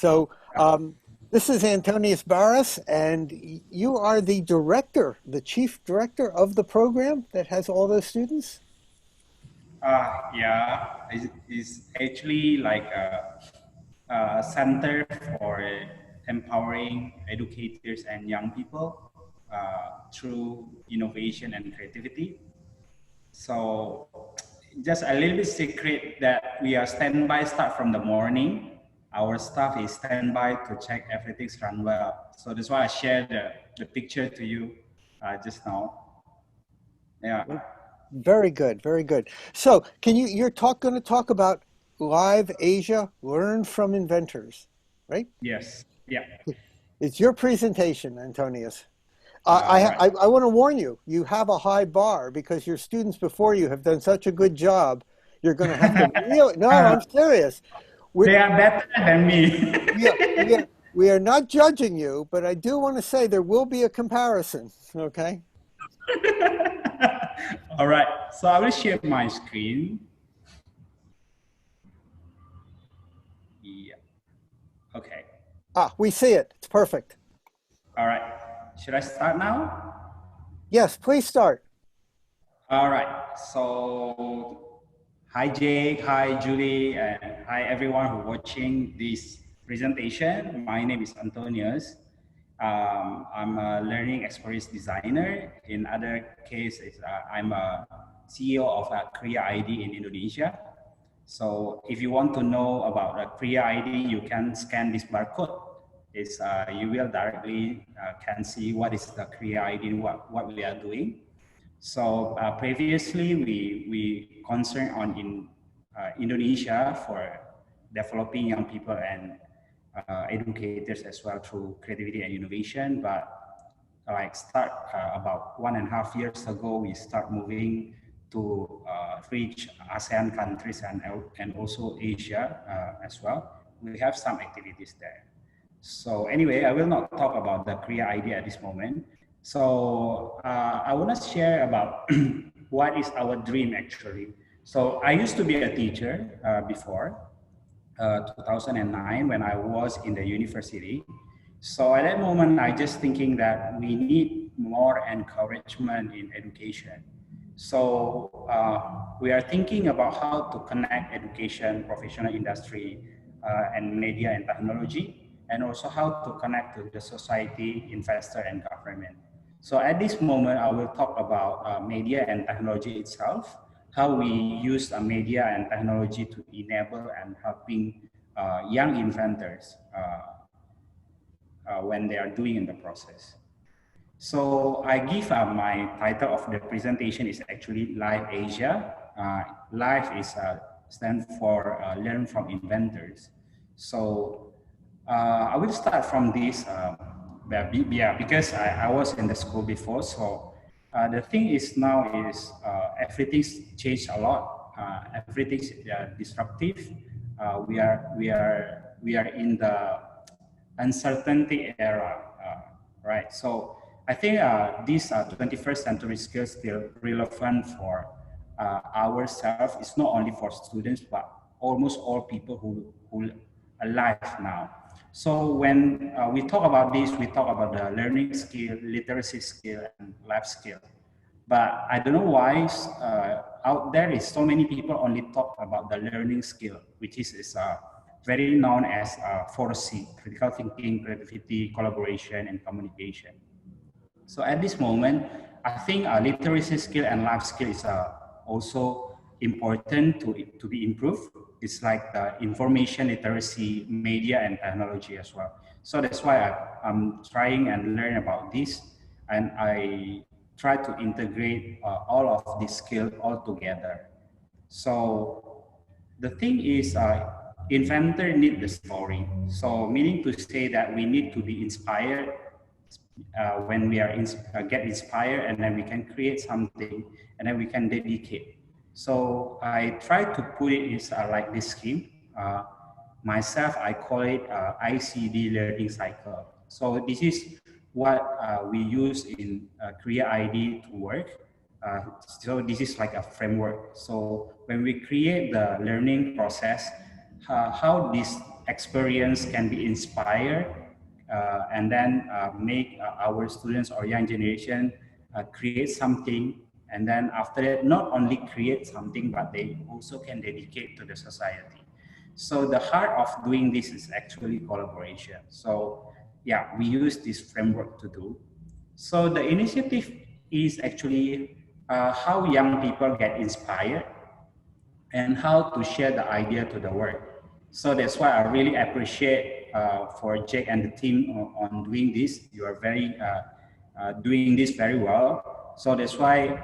So this is Antonius Barras, and you are the director, the chief director of the program that has all those students? Yeah, it's actually like a center for empowering educators and young people through innovation and creativity. So just a little bit secret that we are standby start from the morning. Our staff is standby to check everything's run well. So that's why I shared the picture to you just now. Yeah. Very good, very good. So you're going to talk about Live Asia, Learn from Inventors, right? Yes. Yeah. It's your presentation, Antonius. Right. I want to warn you, you have a high bar because your students before you have done such a good job. You're going to have to really, no, I'm serious. We're, They are better than me. we are, we are, we are not judging you, but I do want to say there will be a comparison, okay? All right. So I will share my screen. Yeah. Okay. We see it. It's perfect. All right. Should I start now? Yes, please start. All right. So, hi Jake, hi Julie, and hi everyone who watching this presentation. My name is Antonius. I'm a learning experience designer. In other cases, I'm a CEO of a Korea ID in Indonesia. So if you want to know about a Korea ID, you can scan this barcode. You will directly can see what is the Korea ID, what we are doing. So previously, we concerned on in Indonesia for developing young people and educators as well through creativity and innovation. But like start about 1.5 years ago, we start moving to reach ASEAN countries and also Asia as well. We have some activities there. So anyway, I will not talk about the Korea idea at this moment. So I want to share about what is our dream actually. So I used to be a teacher before 2009 when I was in the university. So at that moment, I just thinking that we need more encouragement in education. So we are thinking about how to connect education, professional industry, and media and technology, and also how to connect to the society, investor, and government. So at this moment, I will talk about media and technology itself, how we use media and technology to enable and helping young inventors when they are doing in the process. So I give my title of the presentation is actually Live Asia. Live is stand for Learn from Inventors. So I will start from this. Yeah, because I was in the school before. So the thing is now is everything's changed a lot. Everything's disruptive. We are in the uncertainty era, right? So I think these 21st century skills still relevant for ourselves. It's not only for students, but almost all people who are alive now. So when we talk about this, we talk about the learning skill, literacy skill, and life skill. But I don't know why out there is so many people only talk about the learning skill, which is very known as 4C, critical thinking, creativity, collaboration, and communication. So at this moment, I think literacy skill and life skill is also important to be improved. It's like the information literacy, media, and technology as well. So that's why I'm trying and learn about this, and I try to integrate all of these skills all together. So the thing is, inventor need the story. So meaning to say that we need to be inspired when we are get inspired, and then we can create something, and then we can dedicate. So I try to put it is like this scheme. Myself, I call it ICD learning cycle. So this is what we use in Korea ID to work. So this is like a framework. So when we create the learning process, how this experience can be inspired and then make our students or young generation create something, and then after that not only create something but they also can dedicate to the society. So the heart of doing this is actually collaboration. So yeah, we use this framework to do. So the initiative is actually how young people get inspired and how to share the idea to the world. So that's why I really appreciate for Jake and the team on doing this. You are very doing this very well. So that's why,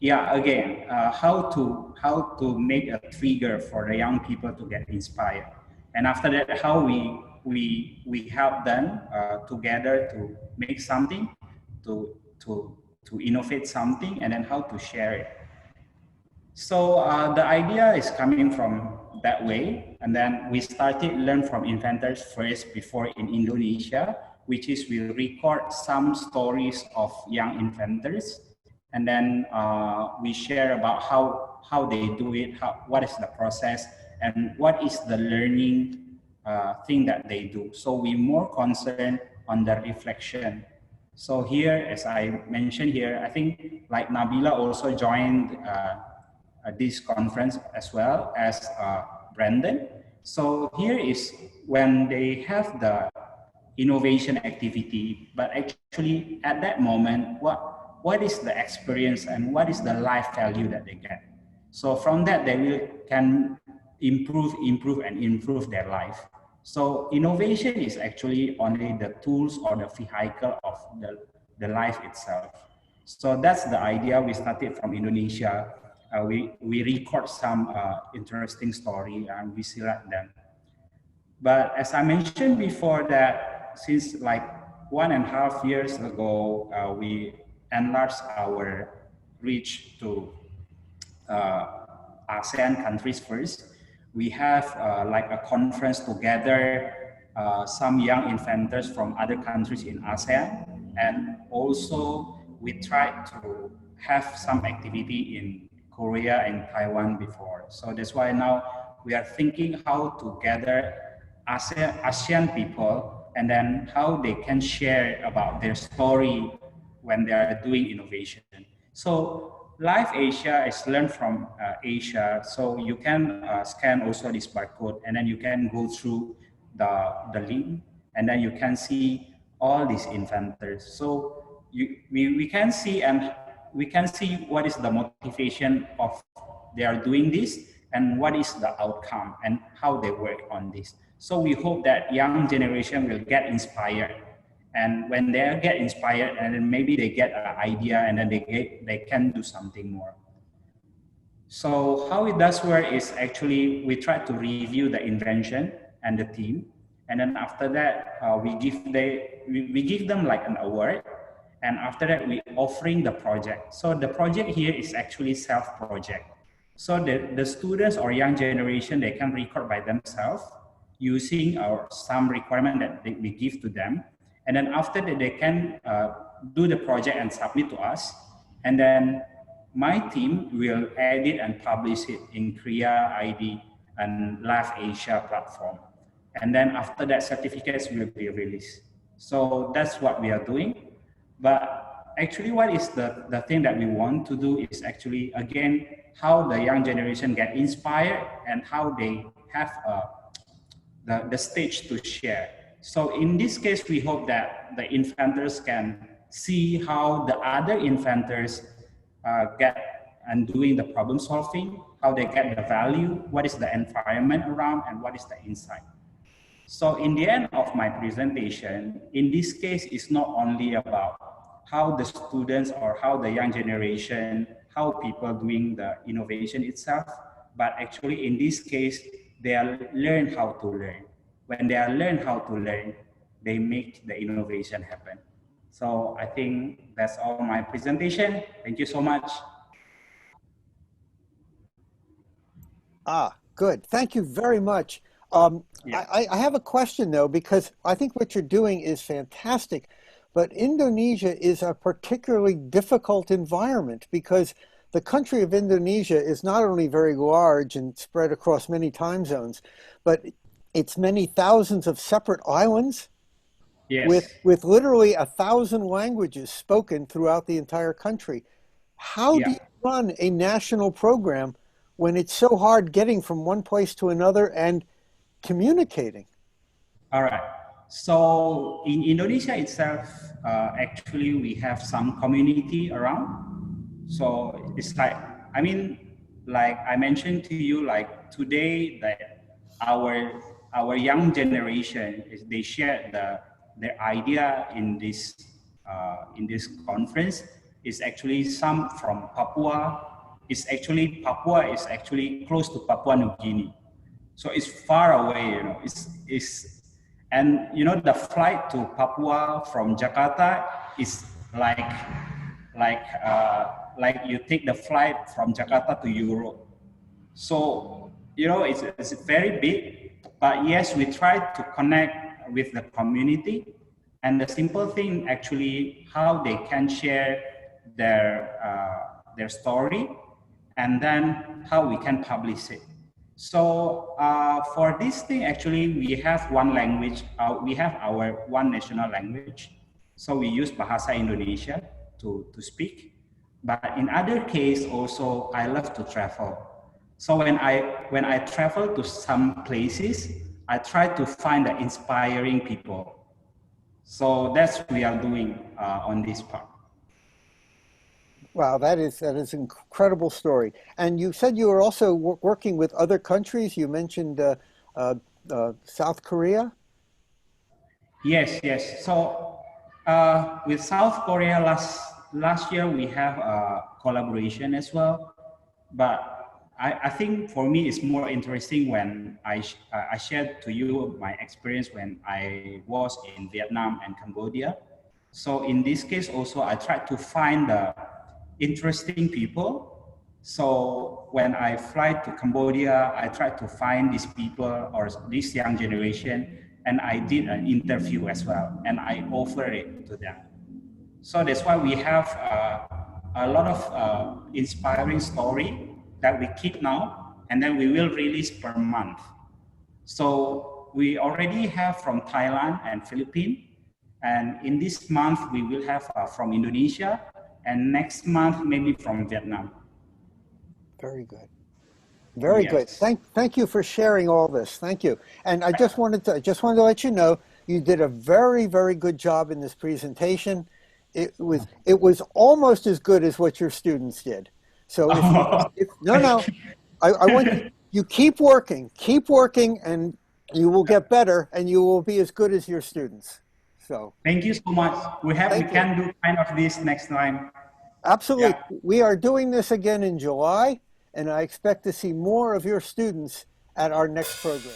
yeah, again, how to make a trigger for the young people to get inspired, and after that, how we help them together to make something, to to to innovate something, and then how to share it. So the idea is coming from that way, and then we started learn from inventors first before in Indonesia, which is we record some stories of young inventors, and then we share about how they do it, what is the process, and what is the learning thing that they do. So we more concerned on the reflection. So here, as I mentioned here, I think like Nabila also joined this conference as well as Brandon. So here is when they have the innovation activity, but actually at that moment, what is the experience and what is the life value that they get? So from that, they will can improve their life. So innovation is actually only the tools or the vehicle of the life itself. So that's the idea. We started from Indonesia. We record some interesting story and we select them. But as I mentioned before, that since like 1.5 years ago, we enlarged our reach to uh, ASEAN countries first. We have like a conference to gather some young inventors from other countries in ASEAN, and also we tried to have some activity in Korea and Taiwan before. So that's why now we are thinking how to gather ASEAN people, and then how they can share about their story when they are doing innovation. So Live Asia is learned from Asia. So you can scan also this barcode, and then you can go through the link, and then you can see all these inventors. So we can see, and we can see what is the motivation of they are doing this, and what is the outcome and how they work on this. So we hope that young generation will get inspired, and when they get inspired, and then maybe they get an idea, and then they can do something more. So how it does work is actually we try to review the invention and the team, and then after that we give them like an award, and after that we offering the project. So the project here is actually self project. So the students or young generation, they can record by themselves using our some requirement that we give to them, and then after that they can do the project and submit to us, and then my team will edit and publish it in Kriya ID and Live Asia platform. And then after that, certificates will be released. So that's what we are doing. But actually, what is the thing that we want to do is actually, again, how the young generation get inspired and how they have the stage to share. So in this case, we hope that the inventors can see how the other inventors get and doing the problem solving, how they get the value, what is the environment around, and what is the insight. So in the end of my presentation, in this case, it's not only about how the students or how the young generation, how people doing the innovation itself, but actually in this case, they are learn how to learn. When they are learn how to learn, they make the innovation happen. So I think that's all my presentation. Thank you so much. Ah, good. Thank you very much. Yeah. I have a question though, because I think what you're doing is fantastic, but Indonesia is a particularly difficult environment because the country of Indonesia is not only very large and spread across many time zones, but It's many thousands of separate islands Yes. with literally 1,000 languages spoken throughout the entire country. How do Yeah. you run a national program when it's so hard getting from one place to another and communicating? All right. So in Indonesia itself, actually we have some community around. So it's like, I mean, like I mentioned to you, like today that our our young generation is they share their idea in this conference is actually some from Papua. Papua is actually close to Papua New Guinea. So it's far away, you know. And you know the flight to Papua from Jakarta is like you take the flight from Jakarta to Europe. So you know it's very big, but yes, we try to connect with the community, and the simple thing actually how they can share their story, and then how we can publish it. So for this thing, actually, we have one language. We have our one national language. So we use Bahasa Indonesia to speak. But in other case, also I love to travel. So when I travel to some places, I try to find the inspiring people. So that's what we are doing on this part. Wow, that is an incredible story. And you said you were also working with other countries. You mentioned uh, South Korea. Yes, yes. So with South Korea last year we have a collaboration as well, but I think for me it's more interesting when I shared to you my experience when I was in Vietnam and Cambodia. So in this case also I tried to find the interesting people. So when I fly to Cambodia, I try to find these people or this young generation, and I did an interview as well, and I offer it to them. So that's why we have a lot of inspiring story that we keep now, and then we will release per month. So we already have from Thailand and Philippines, and in this month we will have from Indonesia, and next month maybe from Vietnam. Very good. Very good. Yes. Thank you for sharing all this. Thank you. And I just wanted to let you know you did a very good job in this presentation. It was almost as good as what your students did. So if no no, Thank you. I want you keep working, and you will get better, and you will be as good as your students. So Thank you so much. We thank you. can do kind of this next time. Absolutely. Yeah. We are doing this again in July, and I expect to see more of your students at our next program.